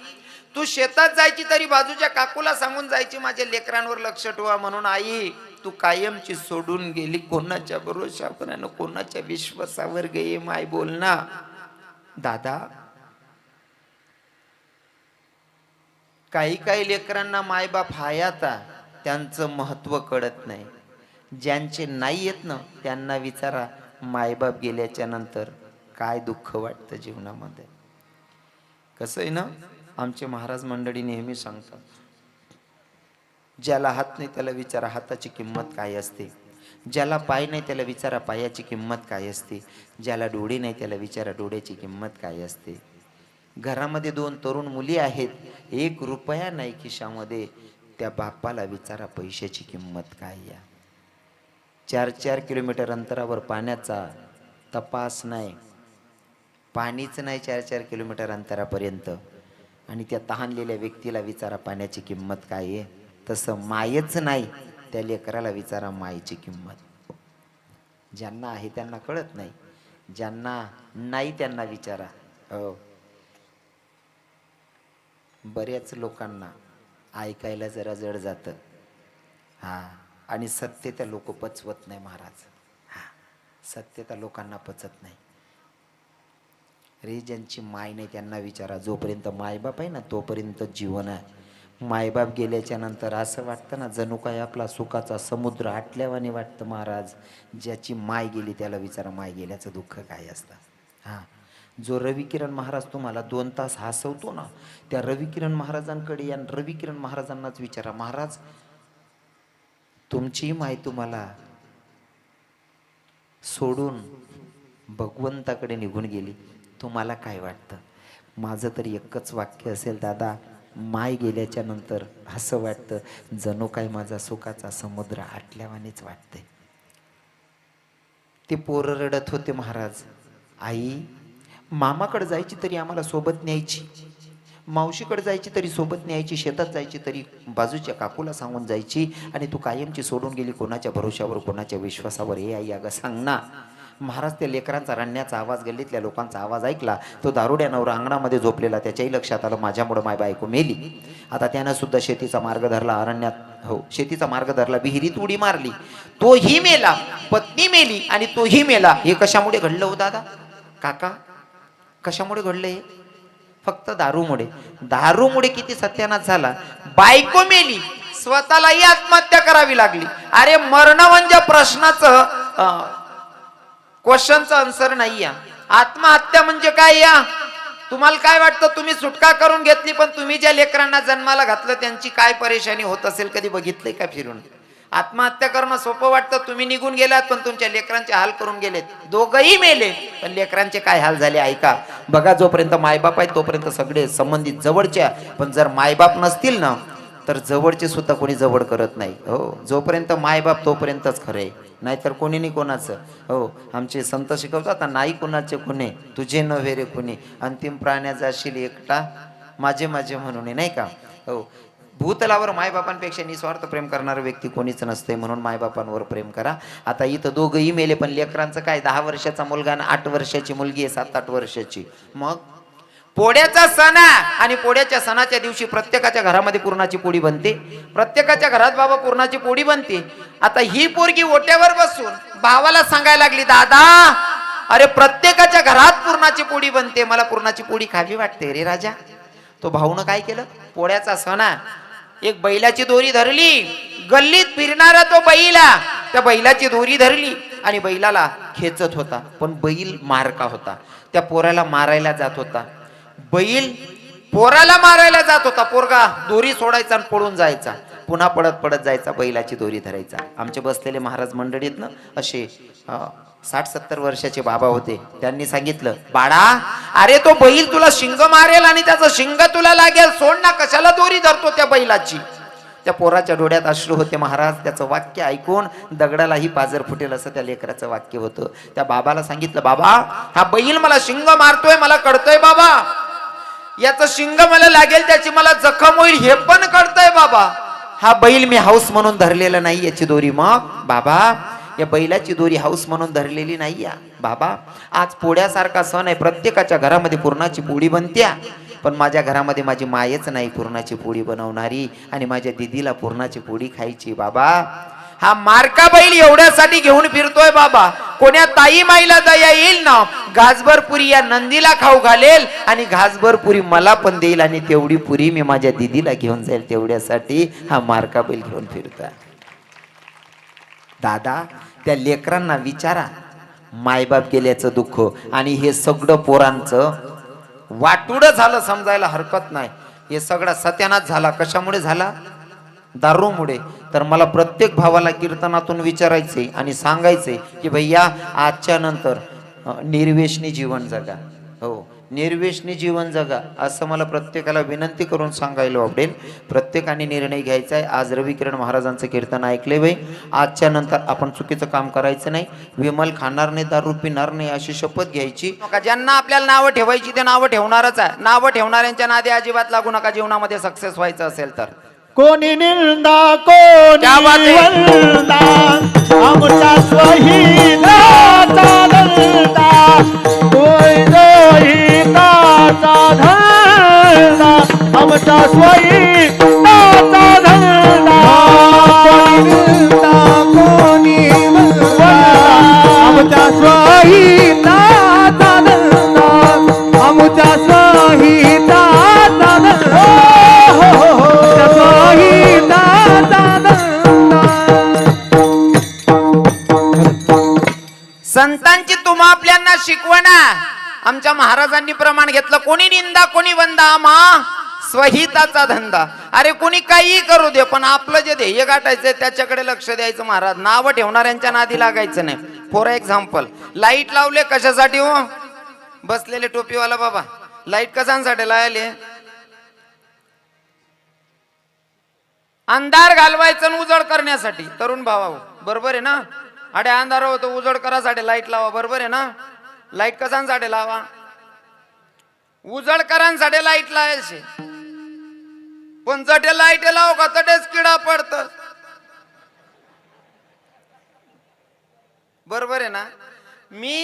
तू शेतात जायची तरी बाजूच्या काकूला सांगून जायची, माझ्या लेकरांवर लक्ष ठेवा म्हणून. आई तू कायमची सोडून गेली, कोणाच्या भरोशावर आणि कोणाच्या विश्वासावर गे माय? बोल ना दादा. काही काही लेकरांना मायबाप हायाता, त्यांचं महत्व कळत नाही. ज्यांचे नाही येत ना त्यांना विचारा, मायबाप गेल्याच्या नंतर काय दुःख वाटतं जीवनामध्ये. कसं आहे ना, आमचे महाराज मंडळी नेहमी सांगतात, ज्याला हात नाही त्याला विचारा हाताची किंमत काय असते, ज्याला पाय नाही त्याला विचारा पायाची किंमत काय असते, ज्याला डोळे नाही त्याला विचारा डोळ्याची किंमत काय असते. घरामध्ये 2 तरुण मुली आहेत, 1 रुपया नाही खिशामध्ये, त्या बापाला विचारा पैशाची किंमत काय. या 4-4 किलोमीटर अंतरावर पाण्याचा तपास नाही, पाणीच नाही 4-4 किलोमीटर अंतरापर्यंत, आणि त्या तहानलेल्या व्यक्तीला विचारा पाण्याची किंमत काय आहे. तसं मायच नाही, त्या लेकराला विचारा मायची किंमत. ज्यांना आहे त्यांना कळत नाही, ज्यांना नाही त्यांना विचारा. हो, बऱ्याच लोकांना ऐकायला जरा जड जातं. आणि सत्य त्या लोक पचवत नाही महाराज. सत्य त्या लोकांना पचत नाही रे. ज्यांची माय नाही त्यांना विचारा. जोपर्यंत मायबाप आहे ना तोपर्यंत जीवन आहे. मायबाप गेल्याच्या नंतर असं वाटतं ना, जणू काय आपला सुखाचा समुद्र आटल्यावाने वाटतं महाराज. ज्याची माय गेली त्याला विचारा माय गेल्याचं दुःख काय असतं. हां, जो रविकिरण महाराज तुम्हाला 2 तास हसवतो ना, त्या रविकिरण महाराजांकडे या, रविकिरण महाराजांनाच विचारा, महाराज तुमची माय तुम्हाला सोडून भगवंताकडे निघून गेली, तुम्हाला काय वाटतं? माझं तरी एकच वाक्य असेल, दादा माय गेल्याच्या नंतर असं वाटतं जणू काय माझा सुखाचा समुद्र आटल्यावानेच वाटते. ते पोरं रडत होते महाराज. आई मामाकडे जायची तरी आम्हाला सोबत न्यायची, मावशीकडे जायची तरी सोबत न्यायची, शेतात जायची तरी बाजूच्या काकूला सांगून जायची, आणि तू कायमची सोडून गेली कोणाच्या भरोशावर, कोणाच्या विश्वासावर. हे आई अगं सांग ना. महाराज त्या लेकरांचा रडण्याचा आवाज, गल्लीतल्या लोकांचा आवाज ऐकला. तो दारुड्या नवरा अंगणामध्ये झोपलेला, त्याच्याही लक्षात आलं माझ्यामुळं माय बायको मेली. आता त्यानं सुद्धा शेतीचा मार्ग धरला, अरण्यात, हो शेतीचा मार्ग धरला, विहिरीत उडी मारली, तोही मेला, पत्नी मेली आणि तोही मेला. हे कशामुळे घडलं हो दादा काका, कशामुळे घडलं हे? फक्त दारूमुळे. दारूमुळे किती सत्यानाश झाला. बायको मेली, स्वतःलाही आत्महत्या करावी लागली. अरे मरण म्हणजे प्रश्नाचं क्वेश्चनचं आन्सर नाही या. आत्महत्या म्हणजे काय या? तुम्हाला काय वाटतं? तुम्ही सुटका करून घेतली, पण तुम्ही ज्या लेकरांना जन्माला घातलं त्यांची काय परेशानी होत असेल कधी बघितलंय का फिरून? आत्महत्या करणं सोपं वाटतं, तुम्ही निघून गेलात पण तुमच्या लेकरांचे हाल करून गेलेत. दोघंही मेले पण लेकरांचे काय हाल झाले ऐका. बघा, जोपर्यंत मायबाप आहे तोपर्यंत सगळे संबंधित जवळच्या, पण जर मायबाप नसतील ना तर जवळचे सुद्धा कोणी जवळ करत नाही. हो, जोपर्यंत मायबाप तोपर्यंतच खरे, नाहीतर कोणी नाही कोणाचं. हो, आमचे संत शिकवतात, नाही कोणाचे कुणे तुझे नव्हे रे कुणी, अंतिम प्राण्या जाशील एकटा माझे माझे म्हणून, नाही का? हो, भूतलावर मायबापांपेक्षा निस्वार्थ प्रेम करणारा व्यक्ती कोणीच नसते, म्हणून मायबापांवर प्रेम करा. आता इथं दोघंही मेले, पण लेकरांचं काय? 10 वर्षाचा मुलगा आणि 8 वर्षाची मुलगी आहे, 7-8 वर्षाची. मग पोळ्याचा सण आहे, आणि पोळ्याच्या सणाच्या दिवशी प्रत्येकाच्या घरामध्ये पुरणाची पोळी बनते, प्रत्येकाच्या घरात बाबा पुरणाची पोळी बनते. आता ही पोरगी ओट्यावर बसून भावाला सांगायला लागली, दादा अरे प्रत्येकाच्या घरात पुरणाची पोळी बनते, मला पुरणाची पोळी खावी वाटते रे राजा. तो भाऊनं काय केलं? पोळ्याचा सण आहे, एक बैलाची दोरी धरली, गल्लीत फिरणारा तो बैला, त्या बैलाची दोरी धरली आणि बैलाला खेचत होता, पण बैल मारका होता, त्या पोराला मारायला जात होता. बैल पोराला मारायला जात होता, पोरगा दोरी सोडायचा आणि पळून जायचा, पुन्हा पडत पडत जायचा, बैलाची दोरी धरायचा. आमचे बसलेले महाराज मंडळीत ना असे 60-70 वर्षाचे बाबा होते. त्यांनी सांगितलं, बाळा अरे तो बैल तुला शिंग मारेल आणि त्याचं शिंग तुला लागेल, सोड ना, कशाला दोरी धरतो त्या बैलाची. त्या पोराच्या डोळ्यात अश्रू होते महाराज. त्याचं वाक्य ऐकून दगडालाही पाजर फुटेल असं त्या लेकराचं वाक्य होतं. त्या बाबाला सांगितलं, बाबा हा बैल मला शिंग मारतोय, मला कळतोय बाबा, याचं शिंग मला लागेल, त्याची मला जखम होईल हे पण कळतंय बाबा. हा बैल मी हाऊस म्हणून धरलेला नाही याची दोरी. मग बाबा या बैलाची दोरी हाऊस म्हणून धरलेली नाही या बाबा. आज पोळ्यासारखा सण आहे, प्रत्येकाच्या घरामध्ये पुरणाची पोळी बनत्या, पण माझ्या घरामध्ये माझी मायच नाही पुरणाची पोळी बनवणारी, आणि माझ्या दिदीला पुरणाची पोळी खायची बाबा. हा मारका बैल एवढ्यासाठी घेऊन फिरतोय बाबा, कोण्या ताई माईला दया येईल ना, घासभर पुरी या नंदीला खाऊ घालेल आणि घासभर पुरी मला पण देईल, आणि तेवढी पुरी मी माझ्या दिदीला घेऊन जाईल, तेवढ्यासाठी हा मारका बैल घेऊन फिरतोय. दादा त्या लेकरांना विचारा, मायबाप गेल्याचं दुःख, आणि हे सगळं पोरांचं वाटुडं झालं समजायला हरकत नाही. हे सगळा सत्यानाश झाला, कशामुळे झाला? दारूमुळे. तर मला प्रत्येक भावाला कीर्तनातून विचारायचे आणि सांगायचे की भैया आजच्या नंतर निर्व्यसनी जीवन जगा. हो, निर्व्यसनी जीवन जगा असं मला प्रत्येकाला विनंती करून सांगायला आवडेल. प्रत्येकाने निर्णय घ्यायचा आहे. आज रविकिरण महाराजांचं कीर्तन ऐकले बाई, आजच्या नंतर आपण चुकीचं काम करायचं नाही, विमल खाणार नाही, दारू पिणार नाही अशी शपथ घ्यायची. ज्यांना आपल्याला नावं ठेवायची ते नावं ठेवणारच आहे. नावं ठेवणाऱ्यांच्या नादी अजिबात लागू नका जीवनामध्ये सक्सेस व्हायचं असेल तर. कोणी निंदा कोणी वंदा, आमचा स्वहिताचा धंदा, कोई जोहिताचा धंदा, आमचा स्वहिताचा धंदा. कोणी निंदा कोणी वंदा, आमचा स्वहिताचा धंदा, आमचा स्वहिताचा धंदा. आमच्या महाराजांनी प्रमाण घेतलं, कोणी निंदा कोणी वंदा मा स्वहिताचा धंदा. अरे कोणी काही करू दे, पण आपलं जे ध्येय गाठायचंय त्याच्याकडे लक्ष द्यायचं. महाराज नाव ठेवणाऱ्यांच्या नादी लागायचं नाही. फॉर एक्झाम्पल, लाईट लावले कशासाठी हो? बसलेले टोपीवाला बाबा लाईट कशांसाठी लावले? अंधार घालवायचं आणि उजळ करण्यासाठी. तरुण भावा बरोबर आहे ना? अडे अंधार होतो उजळ करासाठी लाईट लावा, बरोबर आहे ना? लाईट कशांसाठी लावा? उजळ करांसाठी लाईट लावायची. पण जटे लाईट लाव का तटेच किडा पडत, बरोबर आहे ना? मी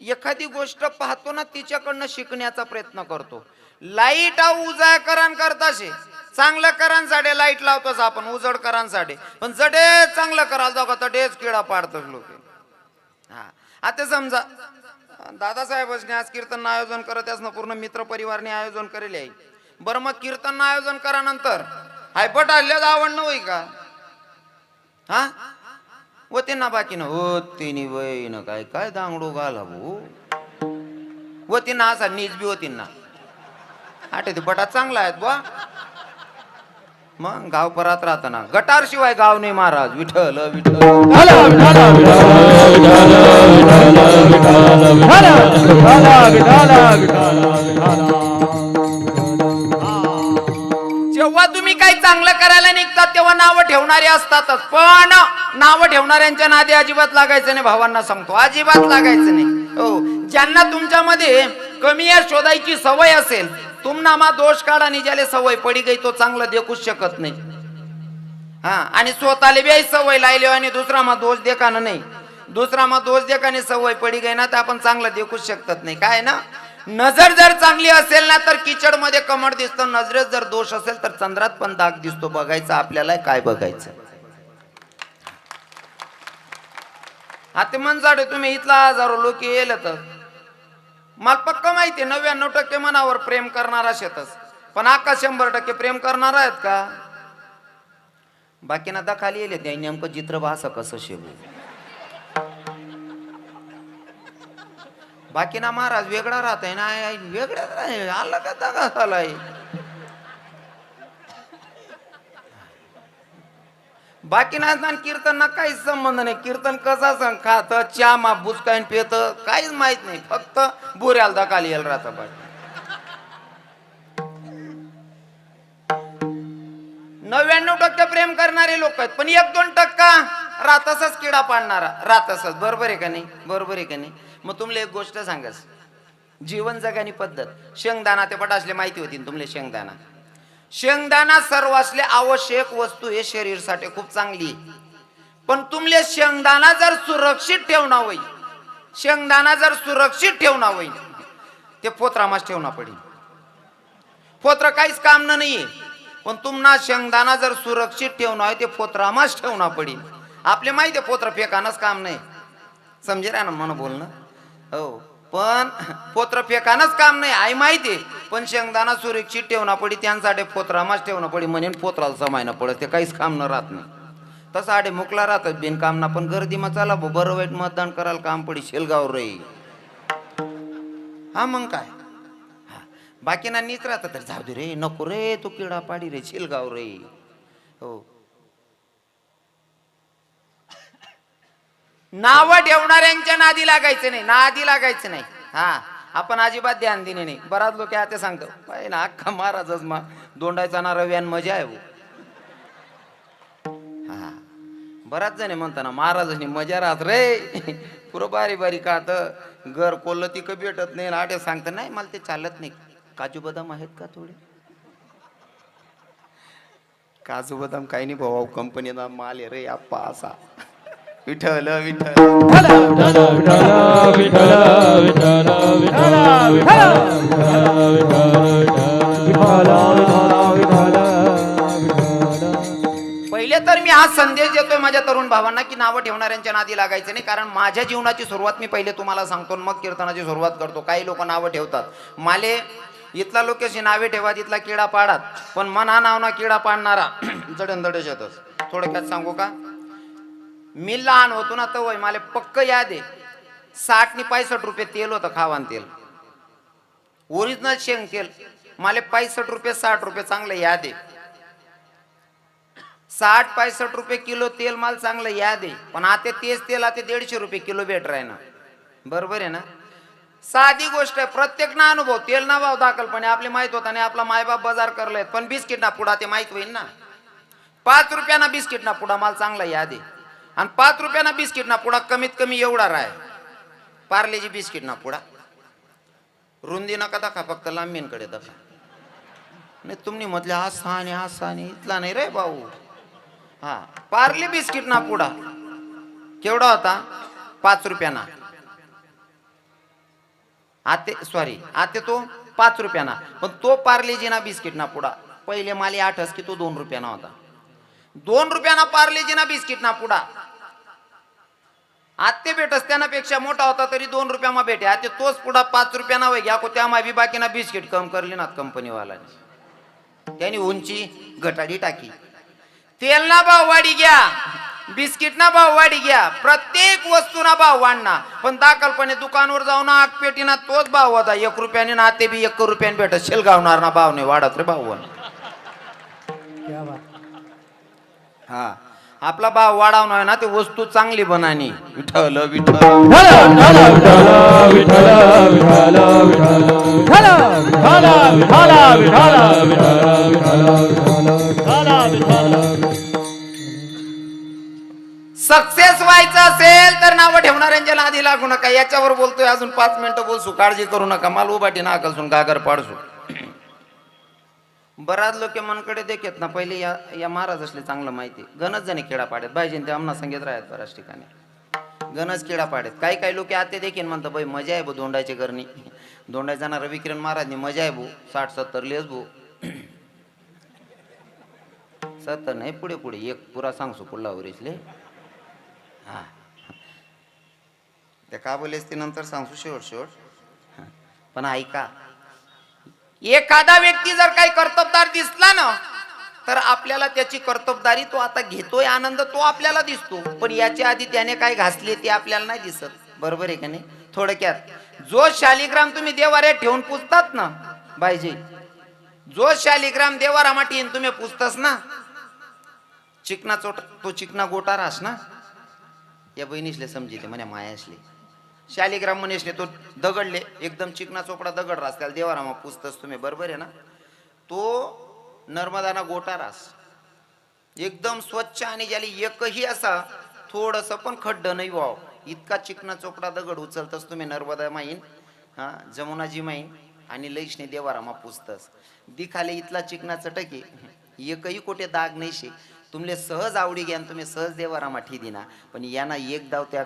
एखादी गोष्ट पाहतो ना तिच्याकडनं शिकण्याचा प्रयत्न करतो. लाईट उजाळ करान करताशे, चांगलं करांसाठी लाईट लावतोस आपण, उजड करांसाठी. पण जडे चांगलं करायला जाऊ का तटेच किडा पाडतो लोक. हा आता समजा दादासाहेबांनी आज कीर्तन आयोजन करत असणं, पूर्ण मित्र परिवारने आयोजन करेल आहे. बरं मग कीर्तन आयोजन करा नंतर हायपट आल्या आवडणं होई का? हा होते ना बाकी ना होती नि वय ना काय काय दांगडू घाला भाऊ होती ना, असा नीच बी होती ना. आठ ते बटा चांगला आहेत बा. मग गाव परत राहताना गटार शिवाय गाव नाही महाराज. विठ्ठल विठ्ठल जेव्हा तुम्ही काही चांगलं करायला निघतात तेव्हा नावं ठेवणारे असतातच, पण नावं ठेवणाऱ्यांच्या नादी अजिबात लागायचं नाही. भावांना सांगतो अजिबात लागायचं नाही. हो, ज्यांना तुमच्यामध्ये कमी या शोधायची सवय असेल, तुमनामा दोष काढा आणि ज्याला सवय पडी गई तो चांगलं देखूच शकत नाही. हा आणि स्वतःला बी सवय लायली आणि दुसरा मा दोष देखाना नाही, दुसरा मा दोष देखाने सवय पडी गई ना तर आपण चांगलं देखूच शकत नाही. काय ना, नजर जर चांगली असेल ना तर किचड मध्ये कमळ दिसतं, नजरेत जर दोष असेल तर चंद्रात पण दाग दिसतो. बघायचं आपल्याला काय बघायचं. आता म्हणसाडे तुम्ही इथला हजारो लोक येल तर मला पक्का माहिती 99% मनावर प्रेम करणारा शेतच, पण आका 100% प्रेम करणार आहेत का? बाकीना दखाली येले त्या नेमकं चित्र भाषा कसं शेबू. बाकीना महाराज वेगळा राहत आहे ना, वेगळ्या आला का दगा झालाय. बाकीना कीर्तन ना काहीच संबंध नाही. कीर्तन कसा सांग खात चा मा बुचकाईन पेत काहीच माहित नाही, फक्त बुऱ्याला दखाली येल राहता. बाकी 99% प्रेम करणारे लोक आहेत, पण 1-2% रातसच किडा पाडणारा रातसच. बरोबर आहे का नाही? बरोबर आहे का नाही? मग तुम्हाला एक गोष्ट सांगास, जीवन जगानी पद्धत. शेंगदाणा ते पटासले माहिती होती तुमले. शेंगदाणा शेंगदाणा सर्वासले आवश्यक वस्तू हे शरीरसाठी खूप चांगली. पण तुमले शेंगदाणा जर सुरक्षित ठेवणं होई, शेंगदाणा जर सुरक्षित ठेवणं होई ते फोत्रामास ठेवणं पडेल. फोत्र काहीच काम नाहीये, पण तुम्हाला शेंगदाणा जर सुरक्षित ठेवणं आहे ते फोत्रामास ठेवणं पडेल. आपले माहिती आहे फोत्र फेकानच काम नाही, समजे ना मन बोलणं. हो, पण पोत्र फेकानच काम नाही आई माहिती, पण शेंगदाणा सुरक्षित ठेवणं पडी त्यांसाठी फोत्रामाच ठेवणं पडी. म्हणून फोत्राला समायना पडत ते काहीच काम न राहत नाही. तसं आडे मुकला राहतात बिनकाम ना, पण गर्दी मग चला बरं वाईट मतदान करायला काम पडी शेलगाव रे. हा मग काय, बाकीना नीच राहतात तर जाऊ दे रे, नको रे तू किडा पाडी रे शेलगाव रे. हो, नाव ठेवणाऱ्यांच्या नादी लागायचं नाही, नादी लागायचं नाही. हा आपण अजिबात ध्यान दिले नाही. बराच लोक आता सांगतो पाय ना अख्खा महाराजच मा दोंडायचा ना रव्यान मजा आहे. हा बराच जण म्हणताना महाराजांनी मजा राहत रे, पुरं बारी बारी खात घर कोल्लं ती कधी भेटत नाही. आटे सांगत नाही मला ते चालत नाही. काजू बदाम आहेत का थोडे? काजू बदाम काही नाही भाऊ, कंपनीचा माल आहे रे आप्पा असा. विठ्ठल विठ्ठल पहिले तर मी हा संदेश देतोय माझ्या तरुण भावांना की नावं ठेवणाऱ्यांच्या नादी लागायचं नाही. कारण माझ्या जीवनाची सुरुवात मी पहिले तुम्हाला सांगतो, मग कीर्तनाची सुरुवात करतो. काही लोक नावं ठेवतात, माले इथला लोकेशी नावे ठेवा तिथला किडा पाडात, पण मना नाव ना किडा पाडणारा जडणदडच येतच. थोडक्यात सांगू का, मी लहान होतो ना तर वय मला पक्क याद आहे 60 नि 65 रुपये तेल होतं खावान तेल. ओरिजिनल शेंग तेल मला 65 रुपये 60 रुपये चांगलं याद आहे. 60-65 रुपये किलो तेल माल चांगलं याद आहे. पण आता तेच तेल आता 150 रुपये किलो भेट राही ना. बरोबर आहे ना. साधी गोष्ट आहे. प्रत्येक ना अनुभव तेल ना भाव दाखलपणे आपले माहित होता आणि आपला मायबाप बाजार करलाय. पण बिस्किट ना पुडा ते माहित होईल ना. 5 रुपयाना बिस्किट ना पुडा माल चांगला याद आहे. आणि 5 रुपयाना बिस्किट ना पुडा कमीत कमी एवढा राय. पार्लेजी बिस्किट ना पुडा रुंदी नका दाखा, फक्त लांबींकडे दाखा. नाही तुम्ही म्हटले असा आणि इथला नाही रे भाऊ. हा पार्ले बिस्किट ना पुडा केवढा होता? 5 रुपयाना. आते तो 5 रुपयाना. पण तो पार्लेजी ना बिस्किट ना पुडा पहिले माली 8 की तो 2 रुपयाना होता. 2 रुपयाना पार्लेजी ना बिस्किट ना पुडा आते भेटस त्यापेक्षा मोठा होता तरी 2 रुपयामा भेटे. आते तोच पुडा 5 रुपयाना वय घ्या को त्या बी बाकीना बिस्किट कम करली ना कंपनीवाल्याने. त्यांनी उंची घटाडी टाकी. तेल ना भाव वाढी घ्या, बिस्किट ना भाव वाढी घ्या, प्रत्येक वस्तूना भाव वाढणार. पण दाखलपणे दुकानवर जाऊन आग पेटीना तोच भाव होता 1 रुपयाने ना ते बी 1 रुपयाने भेटत. शेलगावणार ना भाव नाही वाढत रे भाऊ. हा आपला भाव वाढवणार ना ते वस्तू चांगली बनानी. विठ्ठल विठ्ठल सक्सेस व्हायचं असेल तर नावं ठेवणाऱ्यांच्या नादी लागू नका. याच्यावर बोलतोय अजून 5 मिनिटं बोलसू. काळजी करू नका. माल उभाटी ना अकलसून गागर पाडसू. बराच लोक मनकडे देखत ना पहिले या महाराज असले चांगलं माहिती. गणच जणी खेळा पाड्यात भाईजीन ते आमना संगीत राहत बऱ्याच ठिकाणी गणच खेळा पाड्यात. काही लोक आते देखील म्हणतात बाई मजा आहे भो दोंडाची करणी. दोंडाय जाणार रविकिरण महाराजनी मजा आहे भो 60-70 लेस भो 70 नाही पुढे एक पुरा सांगसू पुढला वरीसले. हा ते का बोलेस ते नंतर सांगसू शेवट. पण ऐका, एखादा व्यक्ती जर काही कर्तबदार दिसला ना तर आपल्याला त्याची कर्तबदारी तो आता घेतोय आनंद तो आपल्याला दिसतो. पण याच्या आधी त्याने काय घासले ते आपल्याला नाही दिसत. बरोबर आहे का नाही. थोडक्यात जो शालिग्राम तुम्ही देवाऱ्यात ठेवून पुजतात ना बाईजी, जो शालिग्राम देवारामाठी तुम्ही पुजतास ना चिकना चोट तो चिकना गोटा रास ना. या बहिणीसले समजिते म्हणे मायासले शालिग्राम मनीषले तो दगडले एकदम चिकना चोपडा दगड रास त्याला देवारामा पुजतस तुम्ही. बरोबर आहे ना. तो नर्मदाना गोटा रास एकदम स्वच्छ आणि ज्याला एकही असा थोडस पण खड्ड नाही व्हाव इतका चिकना चोपडा दगड उचलतस तुम्ही नर्मदा माईन हा जमुनाजी माईन आणि लईशने देवारामा पुजतस. दिखाले इथला चिकना चटके एकही कोठे दाग नाही शे. तुमले सहज आवडी घ्या तुम्ही सहज देवारामा ठी दिना. पण यांना एक दाव त्या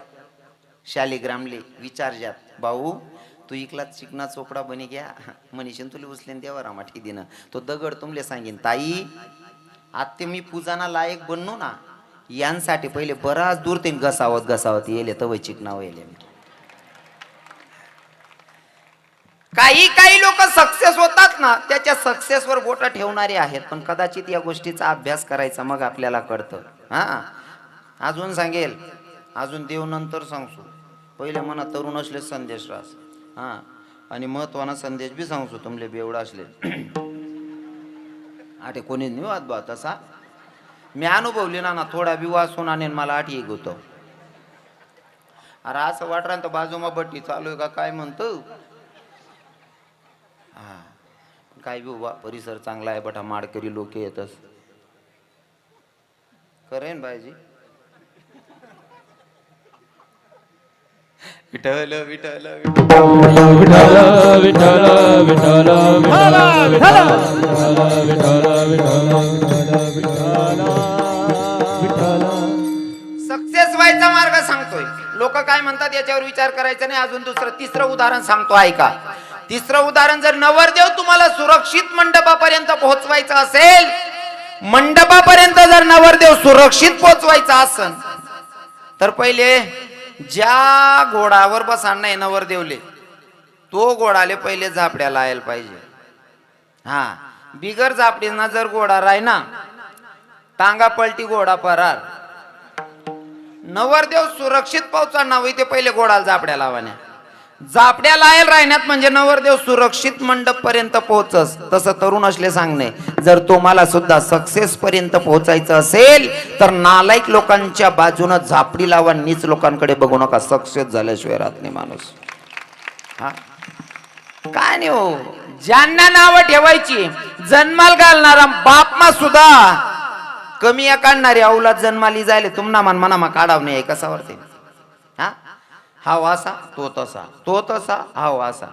शालिग्रामले विचार जात भाऊ तू इकला चिकना चोपडा बनी घ्या मनीषन तुला उचलेन देवारामा ठी दिना. तो दगड तुमले सांगेन ताई आत्ते मी पूजाना लायक बनलो ना यांसाठी पहिले बराच दूर ते घसावत येले तव चिकनाव येले. काही लोक सक्सेस होतात ना त्याच्या सक्सेसवर बोटा ठेवणारे आहेत. पण कदाचित या गोष्टीचा अभ्यास करायचा मग आपल्याला कळतं. हा अजून सांगेल अजून देव नंतर सांगसू. पहिले मना तरुण असले संदेश रास हा आणि महत्वाना संदेश बी सांगसू तुमले बेवडा असले आठे कोणी नाही वाद बा तसा मी अनुभवली ना थोडा विवाह सुनाने मला आठ एक होतो. अरे असं वाटलं तर बाजूमा बट्टी चालू आहे का काय म्हणतो. हा काय बी उभा परिसर चांगला आहे बटा माडकरी लोक येतच करेन भाईजी. विठ्ठल विठ्ठल सक्सेस व्हायचा मार्ग सांगतोय. लोक काय म्हणतात याच्यावर विचार करायचा नाही. अजून तिसरं उदाहरण सांगतो ऐका. तिसरं उदाहरण जर नवरदेव तुम्हाला सुरक्षित मंडपापर्यंत पोहोचवायचं असेल मंडपापर्यंत जर नवरदेव सुरक्षित पोहोचवायचा असेल तर पहिले ज्या घोडावर बसांना आहे नवरदेवले तो घोडाले पहिले झापड्या लायला पाहिजे. हा बिगर झापडीना जर घोडा राय ना टांगा पलटी घोडा परार. नवरदेव सुरक्षित पोहोचणार होई ते पहिले घोडाला झापड्या लावाने. जापड्या लायल राहण्यात म्हणजे नवरदेव सुरक्षित मंडप पर्यंत पोहोचस, तसं तरुण असले सांगणे. जर तुम्हाला सुद्धा सक्सेस पर्यंत पोहोचायचं असेल तर नालायक लोकांच्या बाजूनं झापडी लावा, नीच लोकांकडे बघू नका. सक्सेस झाल्याशिवाय राहत नाही माणूस. हा काय नाही हो, ज्यांना नावं ठेवायची, जन्माल घालणारा बापमा सुद्धा कमी या काढणारी अवलाद जन्माली जायले तुम्हाला मना काढाव नाही कसावरती. हा हा वासा तो तसा, तो तसा हा वासा.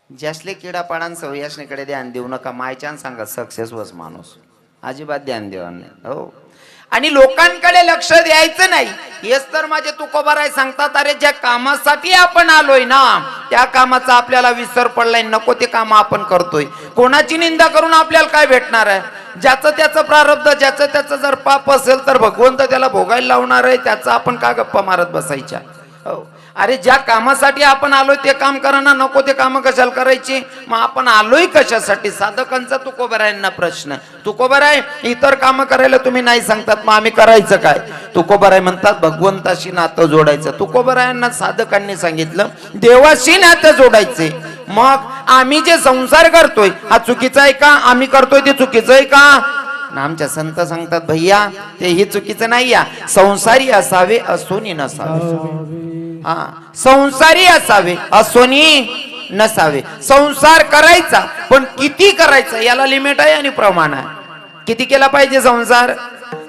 ज्यासले किडापाडान सवयासनेकडे ध्यान देऊ नका. मायच्यान सांगा सक्सेस वस माणूस, अजिबात ध्यान देवा नाही. हो, आणि लोकांकडे लक्ष द्यायचं नाही. हेच तर माझे तुकोबाराय सांगतात, अरे ज्या कामासाठी आपण आलोय ना त्या कामाचा आपल्याला विसर पडलाय, नको ते काम आपण करतोय. कोणाची निंदा करून आपल्याला काय भेटणार आहे? ज्याचं त्याचं प्रारब्ध, ज्याचं त्याचं जर पाप असेल तर भगवंत त्याला भोगायला लावणार आहे. त्याचं आपण का गप्पा मारत बसायच्या? हो, अरे ज्या कामासाठी आपण आलोय ते काम करा ना, नको ते काम कशाला करायची? मग आपण आलोय कशासाठी? साधकांचा तुकोबारायांना प्रश्न. तुकोबाराय इतर काम करायला तुम्ही नाही सांगतात, मग आम्ही करायचं काय? तुकोबाराय म्हणतात भगवंताशी नातं जोडायचं. तुकोबारायांना साधकांनी सांगितलं देवाशी नातं जोडायचे. मग आम्ही जे संसार करतोय हा चुकीचा आहे का? आम्ही करतोय ते चुकीचं आहे का? आमच्या संत सांगतात भैया ते ही चुकीचं नाही. या संसारी असावे असोनी नसावे. हा, संसारी असावे असोनी नसावे. संसार करायचा पण किती करायचा याला लिमिट आहे आणि प्रमाण आहे. किती केला पाहिजे संसार?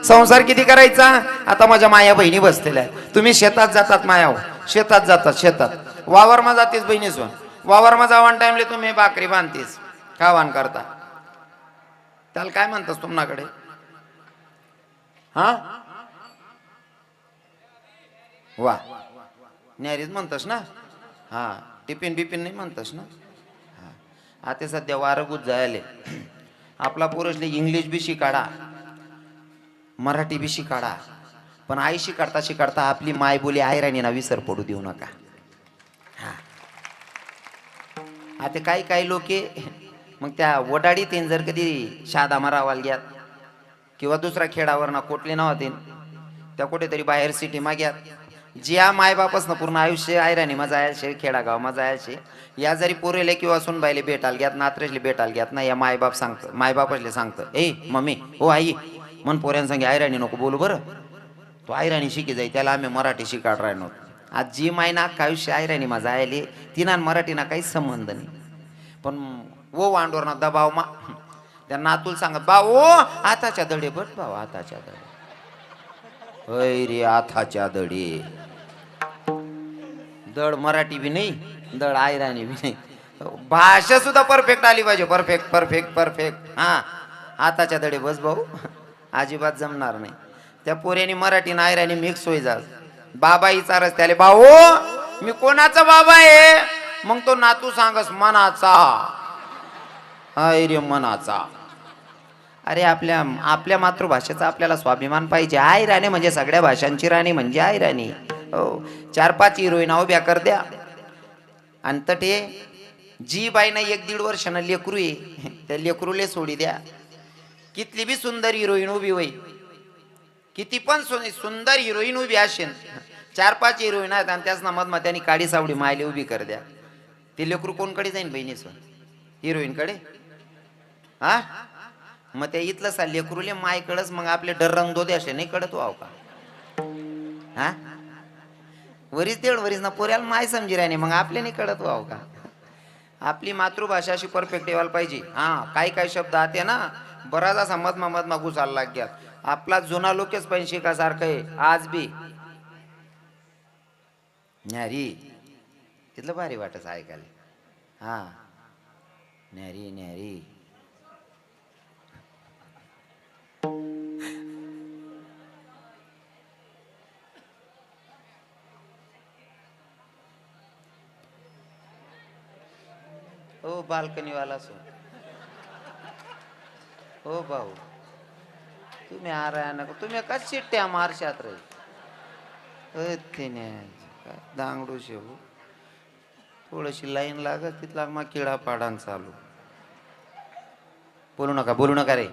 संसार किती करायचा? आता माझ्या माया बहिणी बसलेल्या आहेत. तुम्ही शेतात जातात, माया शेतात जातात, शेतात वावरमा जातीस बहिणी सोन, वावरमा जावान टाइमले तुम्ही भाकरी बांधतीस, खावान करता, त्याला काय म्हणतात तुमच्याकडे? हा वा, न्यारीच म्हणतस ना? हा, टिफिन बिपिन नाही म्हणतस ना? हा, आता सध्या वारगूत जायले. आपला पुरुषले इंग्लिश बी शिकाडा, मराठी बी शिकाडा, पण आई शिकाडता शिकाडता आपली माय बोली आयराणीना विसर पडू देऊ नका. हा, आता काही लोक मग त्या वडाडीत जर कधी शादा मारावाल घ्यात किंवा दुसरा खेळावर ना कोटले नाव होते त्या कुठेतरी बाहेर सिटी माग्यात, ज्या मायबापासनं पूर्ण आयुष्य आयराणी मजा यायचे, खेडागाव मजा यायचे, या जरी पोरेले किंवा सुनबाईले भेटाल घ्यात, नात्रेसले भेटाल घ्यात ना, या मायबाप सांगतं, मायबापासले सांगतं, ए मम्मी हो आई मन पोऱ्यानं सांगे आयराणी नको बोलू बरं, तो आयराणी शिकी जाई, त्याला आम्ही मराठी शिकाड राहणार. आज जी मायना अख्खा आयुष्य आयराणी मजा आली तिना मराठीना काहीच संबंध नाही. पण वो वांडोर ना दबाव मा त्या नातूल सांगत भाऊ आताच्या दडे बट भाऊ आताच्या दडे, होय रे आताच्या दडे, दड मराठी बी नाही, दड आयराणी बी नाही, भाषा सुद्धा परफेक्ट आली पाहिजे. Perfect perfect perfect. हा, आताच्या दडे बस भाऊ अजिबात जमणार नाही. त्या पोऱ्याने मराठी ना आयराणी मिक्स होई जात. बाबा विचारच त्याले भाऊ मी कोणाचा बाबा आहे? मग तो नातू सांगस मनाचा. हाय रे मनाचा. अरे आपल्या मातृभाषेचा आपल्याला स्वाभिमान पाहिजे. आई राणी म्हणजे सगळ्या भाषांची राणी म्हणजे आई राणी. हो, 4-5 हिरोईन उभ्या कर द्या आणि तटे जी बाईना 1-1.5 वर्षानं लेकरू आहे त्या लेकरूले सोडी द्या. कितली बी सुंदर हिरोईन उभी होई, किती पण सुंदर हिरोईन उभी असेल, 4-5 हिरोईन आहेत आणि त्याच नामात त्यांनी काडी सावडी मायले उभी कर द्या, ते लेकरू कोणकडे जाईन बहिणीच? हिरोईन कडे. हा, मग ते इथलं सा लेकरूले माय कडच, मग आपले डररंग दो असे नाही कडत वाव का? हा, वरीच तेवढ वरीच ना पोऱ्याला माय समजी राहिने, मग आपले नाही कडत वाव का? आपली मातृभाषा अशी परफेक्ट यायला पाहिजे. हा, काही शब्द आते ना बराच असा मधमा घुसायला लाग्यात. आपला जुना लोकेच पण शिकासारखं आहे आज बी. न्यारी तिथलं भारी वाटच ऐकायला. हा, न्यारी न्यारी. ओ बाल्कनी वाला सो, ओ भाऊ तुम्ही आ रहा ना, तुम्ही का शिट्ट्या मारशात रे? काय दांगडू शेव थोडीशी लाईन लागत तिथला मग किडा पाडान चालू. बोलू नका रे.